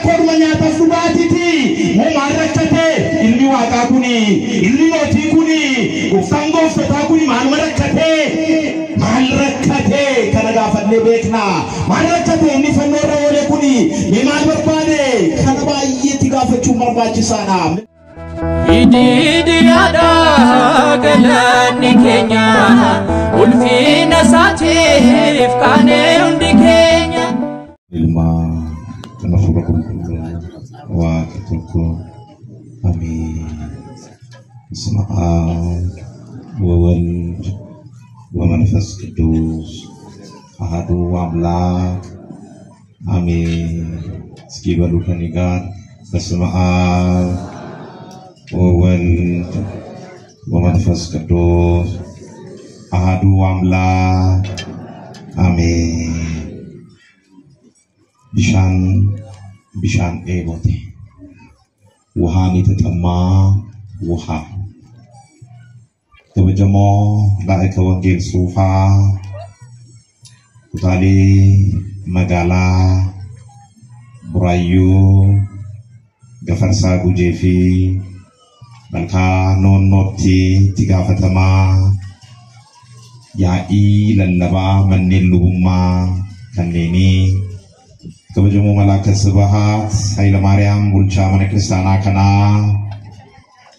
korma nyaata dhugaatiiti maal rakkate ilmi waaqaa kuni ilmi mootii kuni gooftaan gooftataa kuni maal rakkate kana gaafannee beekna maal rakkate inni fannoo irra oole kuni maal barbaade kana baay'eetti gaafachuu barbaachisaadha. Ididiada galani Kenya ulfina satif kane undi Kenya ilma tanafura kullu wa kitulku amin Bismillah wa walad wa manfas kudus ahadu amlak amin sekibarukan ikan Bismillah Wawan Wamanfas Kedus Ahadu Amla Amin Bishan Ebote Wahani Tetama Waha Tawajamo Laika Wangil Sufa Kutali Magala Burayu Gafarsa Gujefi Balka non noti tiga fatama Yai lallaba maniluma kanini Kabajamu malaka sebahat Haila Mariam bulcha mana kristana kana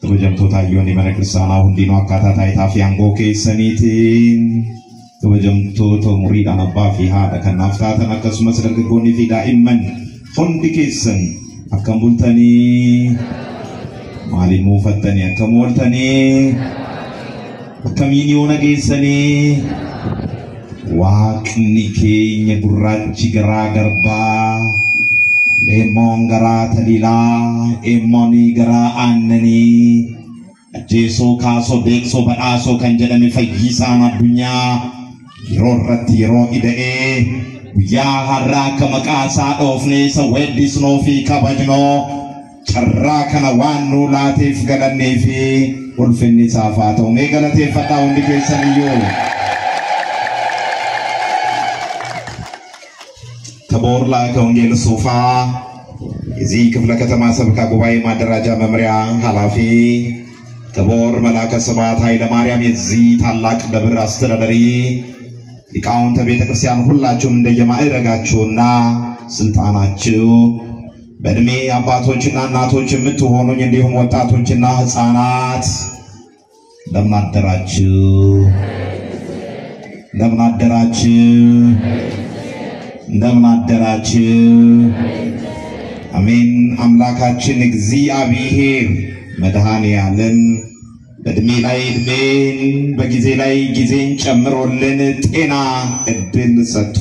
Kabajam tota yoni mana kristana hundino akata taita fianggo ke sanitin Kabajam toto murid anabba fiha akan naftata nakasuma sedang kegoni fida iman Hundi kesan akan bultani Malimu fatani akamultani Akamini unagisani Wakni kenya gurachi gara garba Lemong gara tadila Emoni gara annani Jeso kaso dekso badaso kanjadami fayyisana dunya Yiro ratiro idee Yahara kamakasa ofne sa wedis no fi kabajno Charrakana wanu latif galanefi ulfinni safato megalatif fataw ndikesaniyo Tabor la kaungel sofa Izi kifla katama sabka gubai madaraja memria halafi Tabor malaka sabat Haila Mariam Izi talak dabir astradari Ikaun tabita ክርስቲያን ሁላችሁም እንደየማዕረጋችሁና ስልጣናችሁ በእድሜ አባቶችና እናቶች የምትሆኑኝ እንዲሁም ወጣቶችና ህፃናት እንደምን አደራችሁ አሜን አምላካችን እግዚአብሔር መድኃኔዓለም በእድሜ ላይ እድሜን በጊዜ ላይ ጊዜን ጨምሮልን ጤና እድል ሰጥቶ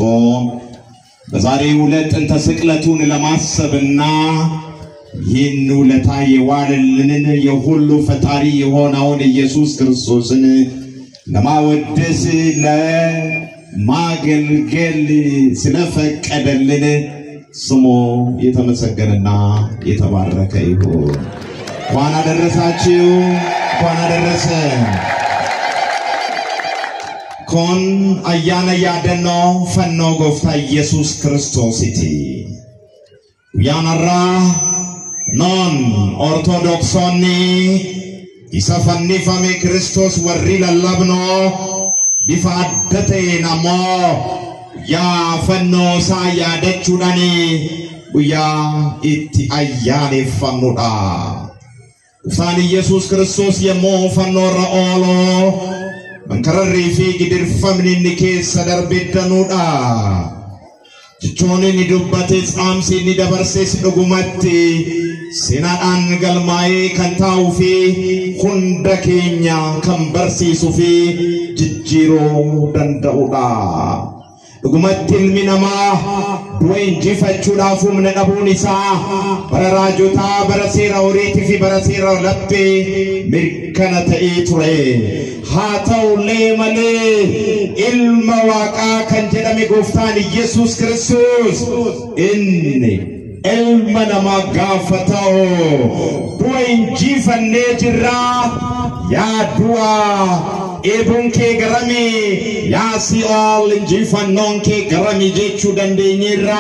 በዛሬው ዕለት ጥንተ ስቅለቱን ለማሰብና ይህን ውለታ የዋለልንን የሁሉ ፈጣሪ የሆነውን ኢየሱስ ክርስቶስን ለማወደስ ለማገልገል ስለፈቀደልን ስሙ የተመሰገነና የተባረከ ይሁን። እንኳን አደረሳችሁ፣ እንኳን አደረሰን። Kon ayana yadeno fanno gofta Jesus Christositi Yanara non orthodoxoni isafanni fame Christos warrila labno bifadate namo ya fanno sa yadechudani buya itti ayane fannuda Ufani Jesus Christos yemo fanno raolo Mengkarri fi gidir famni nike sadar bedanuda Ciccone ni dubbates amsi ni dabarses dogumatti Sinaan galmai kan tau fi hunda kenya kan barsisu fi jijjiro dan dauda Dugumatti ilmi namaa dua injifachuudhaaf humna dhabuun isaa bara raajotaa bara seera horiitii fi bara seera laphee mirkana ta'ee ture haa ta'ullee malee ilma waaqaa kan jedhame gooftaan Yesuus Kiristoos inni ilma namaa gaafa ta'u dua injifannee jirraa yaa du'aa Ebunke garami ya si all injifannon ke garami jechu dandenyira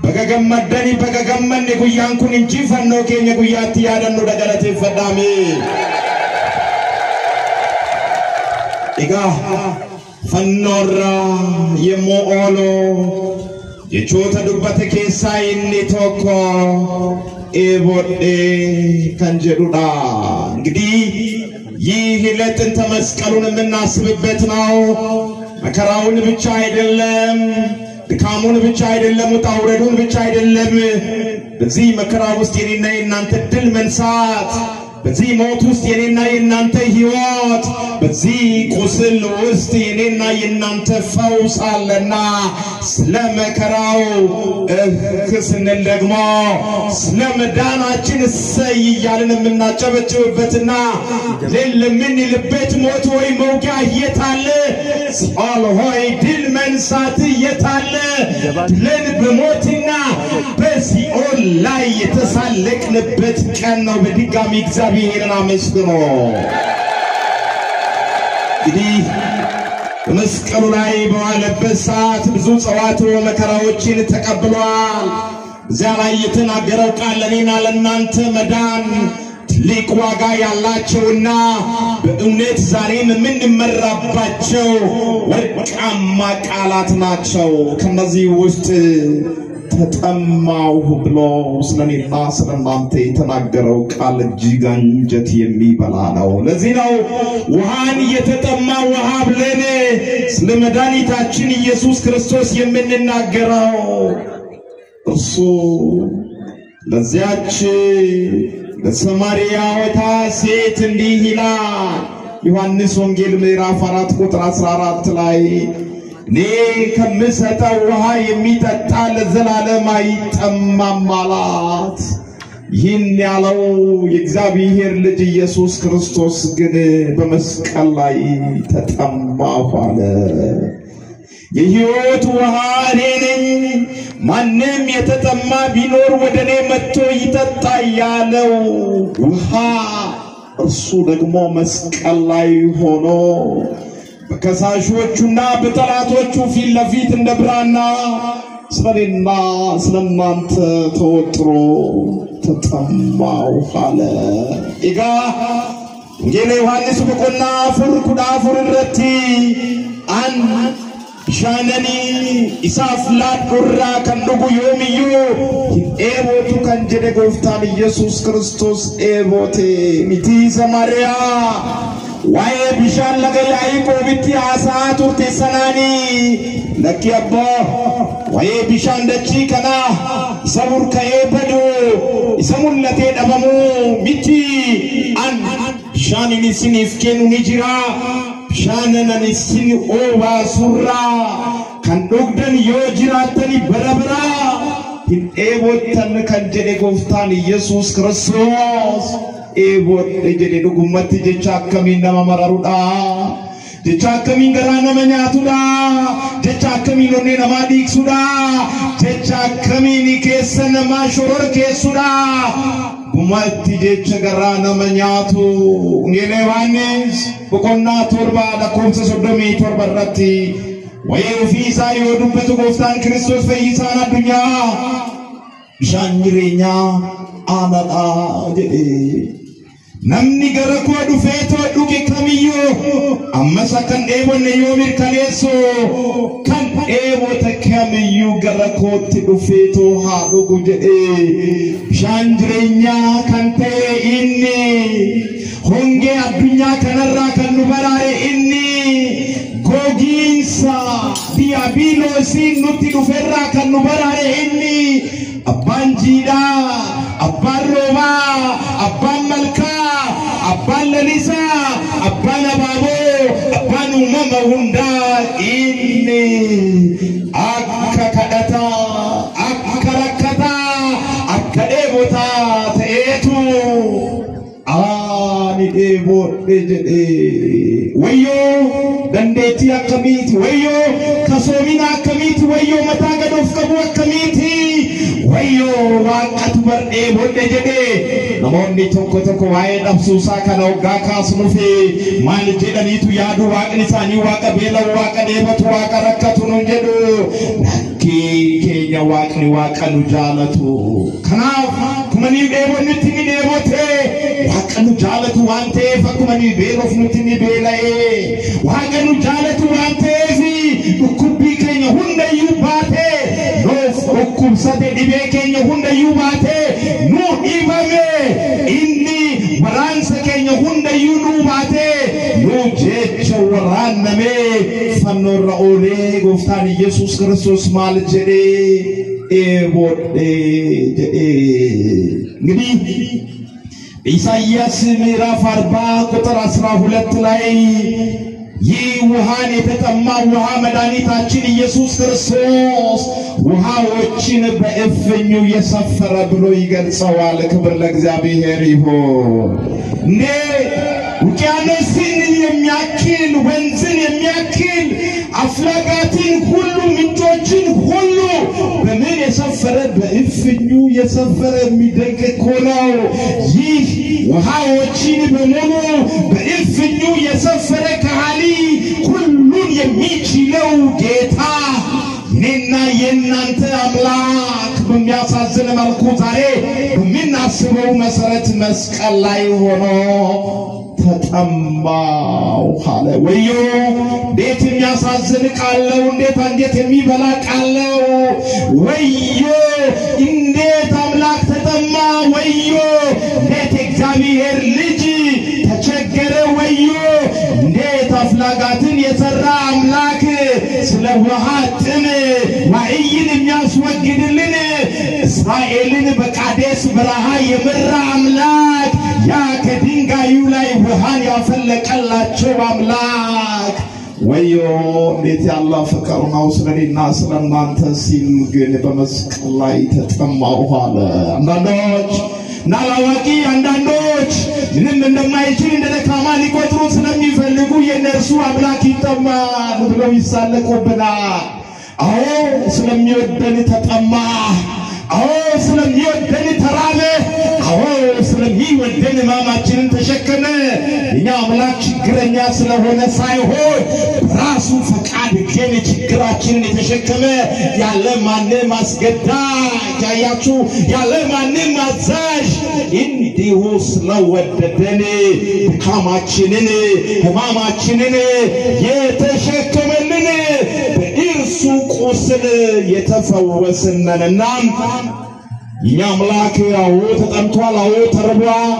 በገገመደኒ በገገመን ጉያን ኩን እንጂ ፈኖ ኬኛ ጉያት ያደኑ ደገለቴ ፈዳሜ ኢጋ ፈኖራ የሞኦሎ የቾተ ዱበተ ኬሳ ኢኒ ቶኮ ኤቦዴ ከንጀዱዳ እንግዲህ ይህ ለጥንተ መስቀሉን የምናስብበት ነው መከራውን ብቻ አይደለም ድካሙን ብቻ አይደለም ውጣውረዱን ብቻ አይደለም በዚህ መከራ ውስጥ የኔና የናንተ ድል መንሳት በዚህ ሞት ውስጥ የኔና የናንተ ህይወት በዚህ ቁስል ውስጥ የኔና የናንተ ፈውስ አለና ስለመከራው ስንል ደግሞ ስለመዳናችን እሰይ እያልን የምናጨበጭብበትና ለምን ልበት ሞት ወይ መውጊያ የታለ ሲኦል ሆይ ድል መንሳት የታለ ድልን በሞትና በሲኦል ላይ የተሳለቅንበት ቀን ነው በድጋሚ እግዚአብሔርን አመስግኑ እንግዲህ መስቀሉ ላይ በዋለበት ሰዓት ብዙ ጸዋት መከራዎችን ተቀብሏል እዚያ ላይ የተናገረው ቃል ለኔና ለናንተ መዳን ትልቅ ዋጋ ያላቸውና በእውነት ዛሬም የምንመራባቸው ወርቃማ ቃላት ናቸው ከነዚህ ውስጥ ተጠማው ብሎ ስለኔና ስለናንተ የተናገረው ቃል እጅግ አንጀት የሚበላ ነው ለዚህ ነው ውሃን የተጠማ ውሃ ብለን ስለ መድኃኒታችን ኢየሱስ ክርስቶስ የምንናገረው እርሱ ለዚያች ለሰማርያዊቷ ሴት እንዲህ ይላል ዮሐንስ ወንጌል ምዕራፍ 4 ቁጥር 14 ላይ እኔ ከምሰጠው ውሃ የሚጠጣ ለዘላለም አይጠማም አላት ይህን ያለው የእግዚአብሔር ልጅ ኢየሱስ ክርስቶስ ግን በመስቀል ላይ ተጠማሁ አለ የሕይወት ውሃ እኔ ነኝ ማንም የተጠማ ቢኖር ወደኔ መጥቶ ይጠጣ ያለው ውሃ እርሱ ደግሞ መስቀል ላይ ሆኖ በከሳሾቹና በጠላቶቹ ፊት ለፊት እንደ ብራና ስለኔና ስለናንተ ተወጥሮ ተጠማው አለ ኢጋ ወንጌል ዮሐንስ በቆና ፍርኩዳ ፍርረቲ አን ሻነኒ ኢሳፍላት ቁራ ከንዱጉ ዮሚዩ ኤቦቱ ከንጀደ ጎፍታን ኢየሱስ ክርስቶስ ኤቦቴ ሚቲ ሰማርያ ዋይ ቢሻን ለገያይ ቆብቲ አሳቱ ተሰናኒ ለኪያቦ ዋይ ቢሻን ደቺ ከና ሰሙር ከኤበዱ ሰሙለቴ ደበሙ ሚቲ አን ሻኒኒ ሲኒፍኬኑ ኒጅራ ሻነነኒ ሲኒ ኦባ ሱራ ከንዱግደን ዮጅራተኒ በረብራ ኤቦተን ከንጀደ ጎፍታን ኢየሱስ ክርስቶስ ኤቦት እጀዴ ዱጉመት ጀቻከሚን ነማመራሩዳ ጀቻከሚን ገራነ መኛቱዳ ጀቻከሚን ሎኔ ነማዲክሱዳ ጀቻከሚን ኬሰነ ማሾር ኬሱዳ ጉመት ጀቻ ገራነ መኛቱ ወንጌል ዮሐንስ በቆና ቶርባ ለኮምሰ ሶዶሚ ቶርበረቲ ወይፊሳ ይወዱበት ጎፍታን ክርስቶስ ፈይሳና ዱኛ ሻንጅሬኛ አመጣ ጀዴ namni gara koo dhufeetoo dhuge kamiyyuu ammas kan dheebonne yoo mirkaneessu kan dheebota kamiyyuu gara kootti dhufeetoo haa dhugu jedhee bishaan jireenyaa kan ta'e inni hongee addunyaa kanarraa kan nu baraare inni gogiinsa diiyaabiloosiin nutti dhuferraa kan nu baraare inni abbaan jiidhaa abbaan roobaa abbaan malkaa abbaan lalisaa abbaan abaaboo abbaan uumama hundaa inni akka kadhataa akka rakkataa akka dheebotaa ta'eetu ani dheeboodhe jedhee wayyoo dandeettii akkamiiti wayyoo kasoomina akkamiiti wayyoo mataa gadoof qabu akkamiiti wayyoo waaqatu bardee bodde jedhee namoonni tokko waa'ee dhabsuusaa kana waggaa kaasnuufi maal jedhaniitu yaadu waaqni isaanii waaqa beela'u waaqa dheebatu waaqa rakkatu nu jedhu keenya waaqni waaqa nu jaalatu kanaaf kumani dheebonnitti ni dheebote waaqa nu jaalatu waan ta'eef akkumani beelofnutti ni beela'ee waaqa nu jaalatu waan ta'eef dhukkubbii keenya hundayyuu baate noof dhukkubsate dhibee keenya hundayyuu baate nu dhibame inni waraansa keenya hundayyuu nu baate nu jecha waraanname fannoorra oolee gooftaan Yesuus Kiristoos maal jedhee eeboodhee jedhee እንግዲህ ኢሳይያስ ምዕራፍ 40 ቁጥር 12 ላይ ይህ ውሃን የተጠማ ውሃ መድኃኒታችን ኢየሱስ ክርስቶስ ውሃዎችን በእፍኙ የሰፈረ ብሎ ይገልጸዋል። ክብር ለእግዚአብሔር ይሁን። ውቅያኖስን የሚያክል ወንዝን የሚያክል አፍላጋትን ሁሉ ምንጮችን ሁሉ በምን የሰፈረ በእፍኙ የሰፈረ የሚደንቅ ነው። ይህ ውሃዎችን በሙሉ በእፍኙ የሰፈረ ከሃሊ ሁሉን የሚችለው ጌታ እኔና የእናንተ አምላክ በሚያሳዝን መልኩ ዛሬ በምናስበው መሰረት መስቀል ላይ ሆኖ ተጠማው አለ። ወዮ እንዴት የሚያሳዝን ቃል ነው! እንዴት የሚበላ ቃል ነው! ወዮ እንዴት አምላክ ተጠማ! ወዮ እንዴት እግዚአብሔር ልጅ ተቸገረ! ወዮ እንዴት አፍላጋትን የሰራ አምላክ ስለ ውሃ ጥም ዋዕይን የሚያስወግድልን እስራኤልን በቃዴስ በረሃ የመራ አምላክ ያ ከድንጋዩ ላይ ውሃን ያፈለቀላቸው አምላክ ወዮ እንዴት ያለ ፍቅር ነው! ስለኔና ስለናንተ ሲል ግን በመስቀል ላይ ተጠማው አለ። አንዳንዶች ናላዋቂ አንዳንዶች ምንም እንደማይችል እንደደካማ ሊቆጥሩ ስለሚፈልጉ የነርሱ አምላክ ይጠማል ብለው ይሳለቁብናል። አዎ ስለሚወደን ተጠማ። አዎ ስለሚወደን ተራበ። አዎ ስለሚወደን ሕማማችንን ተሸከመ። እኛ አምላክ ችግረኛ ስለሆነ ሳይሆን ራሱ ፈቃድ ግን ችግራችንን የተሸከመ ያለ ማንም አስገዳጅ ያያችሁ ያለ ማንም አዛዥ እንዲሁ ስለወደደን ድካማችንን ሕማማችንን የተሸከመልን በእርሱ ቁስል የተፈወስነንና እኛ አምላክ አዎ ተጠምቷል፣ አዎ ተርቧል፣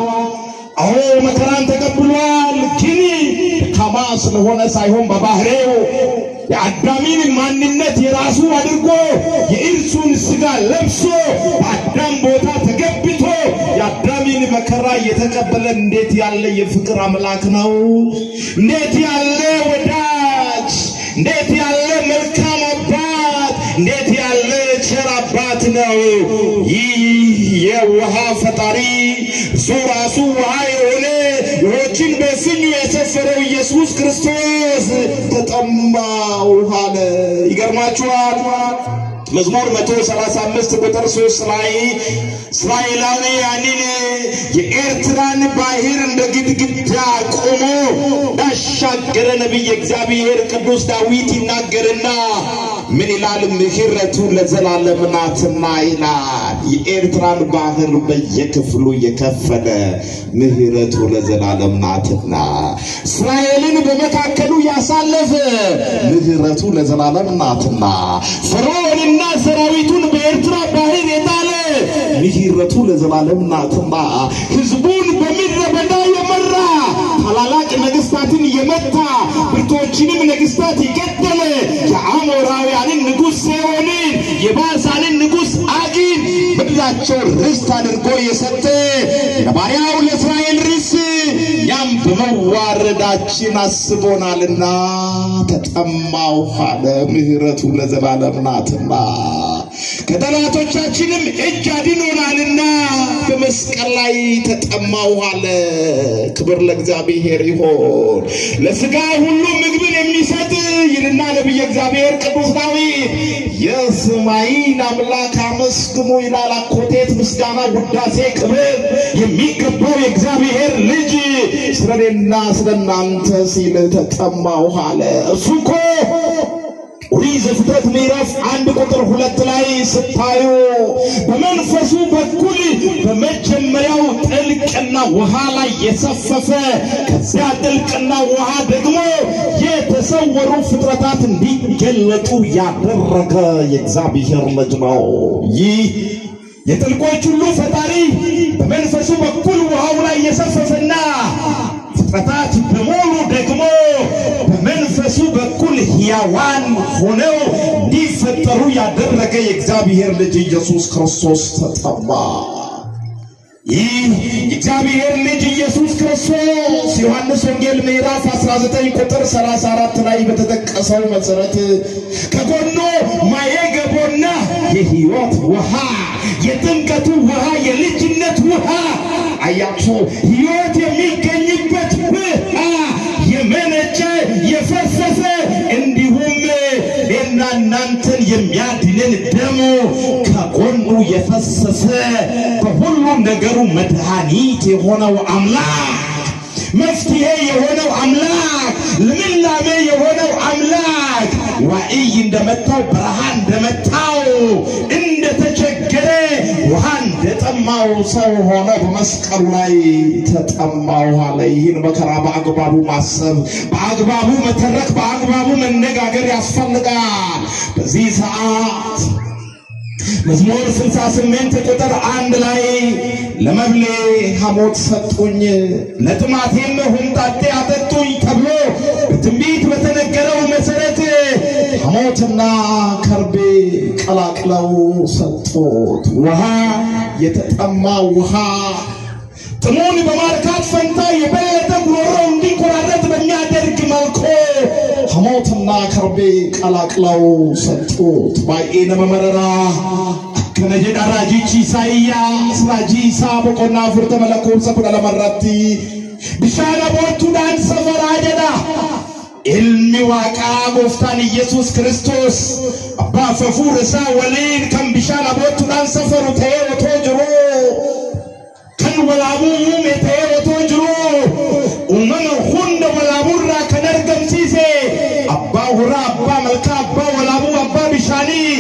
አዎ መከራን ተቀብሏል። ግን ደካማ ስለሆነ ሳይሆን በባህሪው የአዳምን ማንነት የራሱ አድርጎ የእርሱን ሥጋ ለብሶ በአዳም ቦታ ተገብቶ የአዳምን መከራ የተቀበለ እንዴት ያለ የፍቅር አምላክ ነው! እንዴት ያለ ወዳጅ! እንዴት ያለ መልካም አባት! እንዴት ያለ ቸር አባት ነው! ይህ የውሃ ፈጣሪ ራሱ ውሃ የሆነ ውሃዎችን በእፍኙ የሰፈረው ኢየሱስ ክርስቶስ ተጠማው አለ። ይገርማችኋል። መዝሙር 135 ቁጥር 3 ላይ እስራኤላውያንን የኤርትራን ባህር እንደ ግድግዳ ቆሞ ያሻገረ ነቢይ እግዚአብሔር ቅዱስ ዳዊት ይናገርና ምን ይላል? ምሕረቱ ለዘላለም ናትና ይላል። የኤርትራን ባህር በየክፍሉ የከፈለ ምሕረቱ ለዘላለም ናትና፣ እስራኤልን በመካከሉ ያሳለፈ ምሕረቱ ለዘላለም ናትና፣ ፈርዖንና ሰራዊቱን በኤርትራ ባህር የጣለ ምሕረቱ ለዘላለም ናትና፣ ሕዝቡን በምድረ በዳ የመራ ታላላቅ ነገስታትን የመታ ብርቶችንም ነገስታት የገደለ የአሞራውያንን ንጉስ ሴዎንን የባሳንን ንጉስ አጊን በላቸው ርስት አድርጎ የሰጠ ለባሪያው ለእስራኤል ርስ ያም በመዋረዳችን አስቦናልና ተጠማው አለ። ምሕረቱ ለዘላለም ናትና ከጠላቶቻችንም እጅ አድኖናልና በመስቀል ላይ ተጠማው አለ ክብር ለእግዚአብሔር ይሁን ለስጋ ሁሉ ምግብን የሚሰጥ ይልና ነብይ እግዚአብሔር ቅዱስ ዳዊት የሰማይን አምላክ አመስግኑ ይላል አኮቴት ምስጋና ውዳሴ ክብር የሚገባው የእግዚአብሔር ልጅ ስለኔና ስለናንተ ሲል ተጠማው አለ እሱኮ ኦሪት ዘፍጥረት ምዕራፍ 1 ቁጥር 2 ላይ ስታዩ በመንፈሱ በኩል በመጀመሪያው ጥልቅና ውሃ ላይ የሰፈፈ ከዚያ ጥልቅና ውሃ ደግሞ የተሰወሩ ፍጥረታት እንዲገለጡ ያደረገ የእግዚአብሔር ልጅ ነው ይህ የጥልቆች ሁሉ ፈጣሪ በመንፈሱ በኩል ውሃው ላይ የሰፈፈና ፍጥረታት በሙሉ ደግሞ በመንፈሱ በኩል ሕያዋን ሆነው እንዲፈጠሩ ያደረገ የእግዚአብሔር ልጅ ኢየሱስ ክርስቶስ ተጠማ ይህ የእግዚአብሔር ልጅ ኢየሱስ ክርስቶስ ዮሐንስ ወንጌል ምዕራፍ 19 ቁጥር 34 ላይ በተጠቀሰው መሰረት ከጎኑ ማየገቦና የሕይወት ውሃ የጥምቀቱ ውሃ የልጅነት ውሃ አያችሁ ሕይወት የሚገኝበት ውሃ የመነጨ የፈሰሰ እንዲሁም እናንተን የሚያድንን ደሙ ከጎኑ የፈሰሰ በሁሉም ነገሩ መድኃኒት የሆነው አምላክ መፍትሄ የሆነው አምላክ ልምላሜ የሆነው አምላክ ዋዕይ እንደመጣው ብርሃን እንደመጣው እንደተቸገረ ውሃ እንደጠማው ሰው ሆነ በመስቀሉ ላይ ተጠማው አለ ይህን መከራ በአግባቡ ማሰብ በአግባቡ መተረክ በአግባቡ መነጋገር ያስፈልጋል በዚህ ሰዓት መዝሙር 68 ቁጥር 1 ላይ ለመብሌ ሐሞት ሰጡኝ ለጥማቴም ሆምጣጤ አጠጡኝ ተብሎ በትንቢት በተነገረው መሰረት ሐሞትና ከርቤ ቀላቅለው ሰጡት ውሃ የተጠማ ውሃ ጥሙን በማርካት ፈንታ የበለጠ ጉሮሮው እንዲቆራረጥ በሚያደርግ መልኩ ሐሞትና ከርቤ ቀላቅለው ሰጡት ባይኤነ መመረራ ከነጀዳ ራጂቺ ኢሳይያስ ራጂሳ በቆና ፍርተ መለኮት ሰኩላ ለመራቲ ቢሻና ቦቱዳን ሰፈራ ጀዳ ilmi waaqa gooftaan Yesuus Kiristoos abbaa hafuura isaa waliin kan bishaan abootuudhaan safaru ta'ee otoo jiru kan walaabuu uume ta'ee otoo jiru uumama hunda walaabuurraa kan argamsiise abbaa horaa abbaa malkaa abbaa walaabuu abbaa bishaanii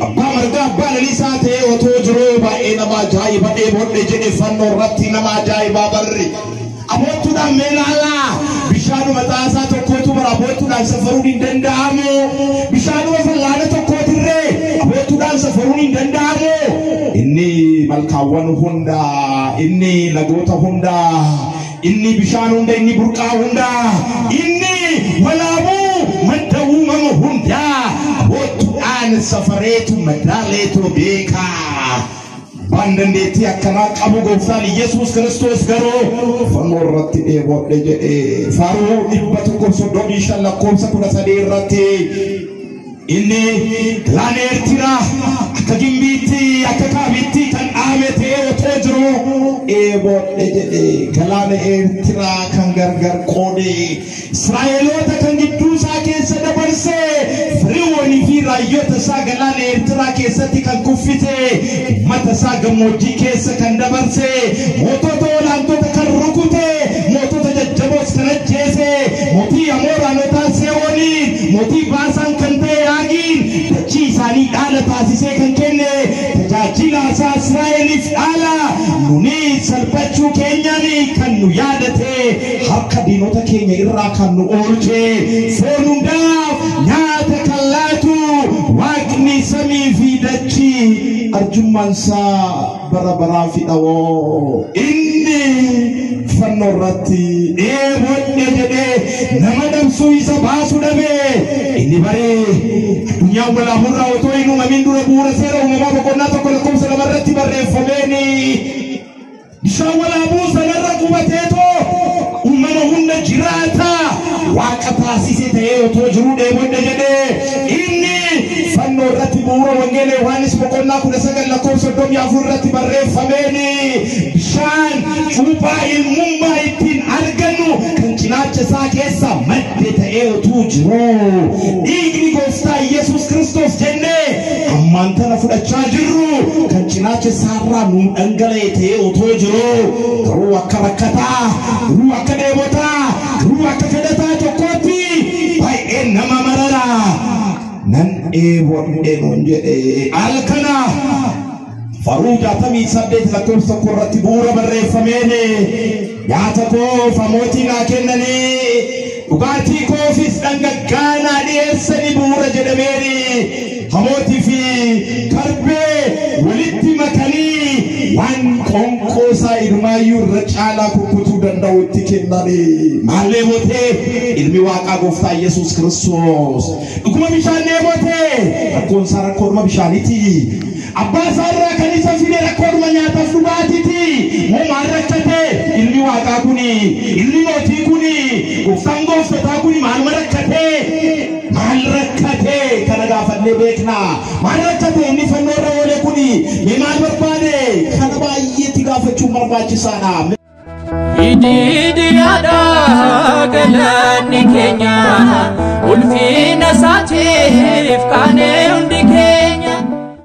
abbaa margaa abbaa lalisaa ta'ee otoo jiru baay'ee nama ajaa'iba dheebodhe jedhe fannoo irratti nama ajaa'ibaa barri abootuudhaan meelaala bishanu mataasa tokkotu bara abootuudhaan safaruun hin danda'amu bishanu fallaana tokkotirre abootuudhaan safaruun hin danda'amu inni malkaawwan hunda inni lagoota hunda inni bishaan hunda inni burqaa hunda inni walaabuu madda uumama hunda abootuudhaan safareetu madaaleetu beekaa Bandandeti akkana qabu gooftaan Yesuus Kiristoos garuu fannoo irratti dheebodhe jedhe Faaruu 135 lakkoofsa 13 irratti inni galaana Eertiraa akka gimbiitti akka kaabiitti kan dhaabate otoo jiru dheebodhe jedhe galaana Eertiraa kan gargar qoode Israa'eloota kan gidduu isaa keessa dabarse Firiiwwanii fi raayyoota isaa galaana Eertiraa keessatti kan kuffite mata isaa gammoojjii keessa kan dabarse mootota olaantoota kan rukute mootota jajjaboos kan ajjeese mootii Amooranotaa Seewooniin mootii Baasaan kan ta'e Aagiin dachii isaanii dhaala taasisee kan kenne tajaajila isaa Israa'eliif dhaala nuni salphachuu keenyaan kan nu yaadate harka diinota keenya irraa kan nu oolche foon hundaaf nyaata kan laatu waaqni samii fi dachii arjummaansa bara baraa fi dhawoo inni fannoo irratti dheebodhe jedhe nama dhabsuu isa baasu dhabe inni baree addunyaa walaaburraa otoo hin uumamin dura bu'uura seera uumamaa boqonnaa tokko lakkoofsa 2 irratti barreeffameeni bishaan walaabuu sanarra qubateetoo uumama hunda jiraata waaqa taasise ta'ee otoo jiruu dheebodhe jedhe inni fannoo fannoo irratti bu'uura wangeela Yohaannis boqonnaa 19:34 irratti barreeffameen bishaan cuuphaa ilmummaa ittiin argannu kan cinaacha isaa keessa madde ta'ee utuu jiru dhiigni gooftaa Yesuus Kiristoos jennee ammaan tana fudhachaa jirru kan cinaacha isaarraa nuun dhangala'e ta'ee utuu jiru garuu akka rakkataa garuu akka dheebotaa garuu akka fedhataa tokkootti baay'ee nama marara nan eebodhe nuun jedhe alkana Faruja tamii 8 irratti bu'uura barreeffameen nyaata koo famootii naa kennanii dhugaatii koofis dhangaggaanaa dhiyeessanii bu'uura jedhameeni hamootii fi karbee walitti makanii waan qoonqoosaa ilmaayyuu irra caalaa kukkutuu danda'u itti kennanii maallee bootee ilmi waaqaa gooftaa Yesuus Kiristoos dhuguma bishaan dheebotee rakkoonsaa rakkoodhuma bishaaniiti abbaa isaarraa kan isa fide rakkoodhuma nyaataaf dhugaatiiti moo maal rakkate ilmi waaqaa kuni ilmi mootii kuni gooftaan gooftotaa kuni maal rakkate kana gaafannee beekna maal rakkate inni fannoo irra oole kuni mee maal barbaade kana baay'eetti gaafachuun barbaachisaadha. Ididiyaadha galanni